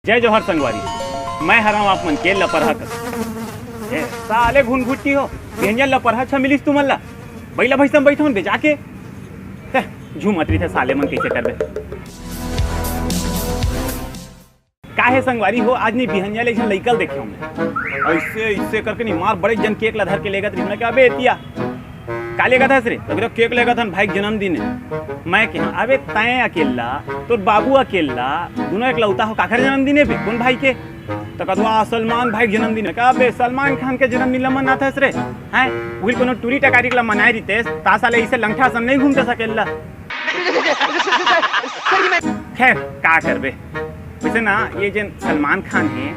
जय जोहर संगवारी, मैं हराम आप मन के लपरहा कर साले घुन घुट्टी हो व्यंजन लपरहा छ मिलिस तू मन ला बैला भैसम बैठोन बे जाके झूमतरी थे साले मन कैसे करबे काहे संगवारी हो आज नहीं बिहनिया ले लइकल देखे मैं ऐसे ऐसे करके नहीं मार बड़े जन केक ला धर के लेगा मैं क्या अबे एतिया का लेगा था रे तो केक लेगा था भाई जन्मदिन है मैं क्या अबे तय अकेला तो बाबू अकेला दोनों एक लौता हो काखर जन्मदिन है बे कौन भाई के तो कदवा सलमान भाई जन्मदिन है का बे सलमान खान के जन्मदिन ला मनाता रे हैं वही कोनो टूरी टकारी ला मनाई रितेस तासाले इसे लंठा सन नहीं घूमते सकेला खैर का करबे वैसे ना ये जन सलमान खान है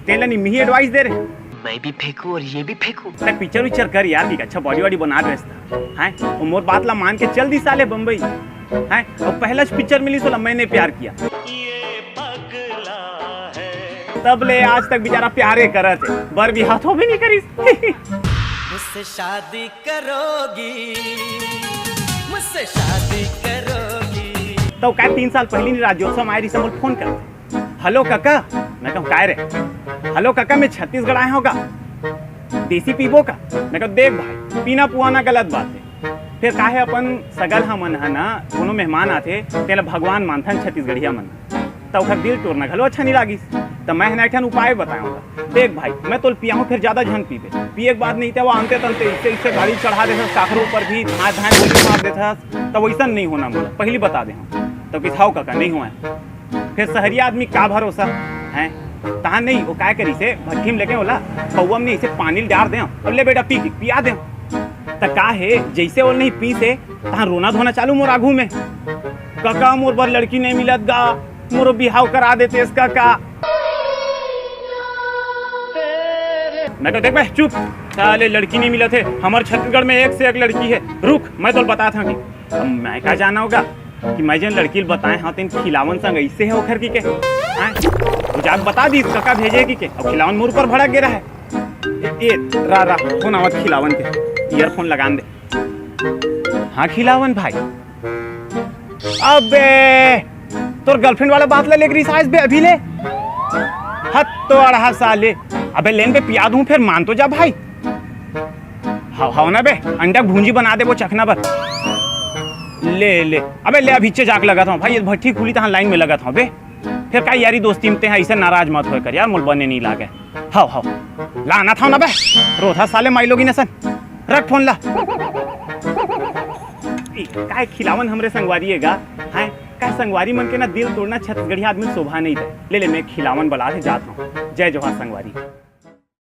तेला नहीं मिही एडवाइस दे रहे मैं भी फेंकू और ये भी फेंकू तक पिक्चर विक्चर कर यार ठीक अच्छा बॉडी वॉडी बना रहे हैं और मोर बात ला मान के चल दी साले बम्बई हैं और पहला पिक्चर मिली सोला मैंने प्यार किया ये पगला है तब ले आज तक बेचारा प्यारे करत है बर भी हाथों भी नहीं करीस मुझसे शादी करोगी मुझसे शादी करोगी तो क्या 3 साल पहले नहीं राज्योत्सव आए रही फोन करते हेलो काका मैं कहूँ काय रे हेलो काका मैं छत्तीसगढ़ आया होगा देसी पीबो का मैं कहूँ देख भाई पीना पुआना गलत बात है फिर काहे अपन सगल हमन है ना कोनो मेहमान आते तेला भगवान मानथन छत्तीसगढ़िया मन तो ओखर दिल तोड़ना घलो अच्छा नहीं लागिस तो मैं एक उपाय बताऊंगा देख भाई मैं तो पियाऊँ फिर ज्यादा झन पीबे पिए के बाद नहीं वो आनते तनते इससे इससे गाड़ी चढ़ा देता साखरों पर भी धाए धाए गोली मार देता तो वैसा नहीं होना मुझे पहली बता दे तो किस हाउ काका नहीं हुआ फिर शहरी आदमी का भरोसा है तहाँ नहीं वो काय करी से भट्टी में लेके बोला कौआ में इसे पानी डाल दे और ले बेटा पिया दे तो का है जैसे वो नहीं पी से तहाँ रोना धोना चालू मोर आगू में काका मोर बर लड़की नहीं मिलत गा मोर बिहाव करा देते इसका का मैं तो देख भाई चुप साले लड़की नहीं मिला थे हमारे छत्तीसगढ़ में एक से एक लड़की है रुक मैं तो बता था कि मैं क्या जाना होगा कि मैं जन लड़की बताए हाँ तीन खिलावन संग ऐसे है ओखर की के जाक बता दी काका भेजेगी के अब खिलावन मुर पर भड़क गिरा है ए रा फोन आवत खिलावन के ईयरफोन लगान दे हाँ खिलावन भाई अबे तोर गर्लफ्रेंड वाला बात ले लेकर साइज बे अभी ले हद तो अढ़ा साले अबे लेन पे पिया दूं फिर मान तो जा भाई हाँ ना बे अंडा भूंजी बना दे वो चखना पर ले अबे ले अभी जाक लगा था भाई ये भट्टी खुली तहाँ लाइन में लगा था बे फिर का यारी दोस्ती में हैं ऐसे नाराज मत हो कर यार मुल बने नहीं लागे हाउ लाना था ना बे रोथा साले माई लोगी नसन रख फोन ला काय खिलावन हमरे संगवारीएगा हैं का संगवारी मन के ना दिल तोड़ना छत्तीसगढ़ी आदमी शोभा नहीं दे ले मैं खिलावन बुला के जाता हूँ जय जोहार संगवारी।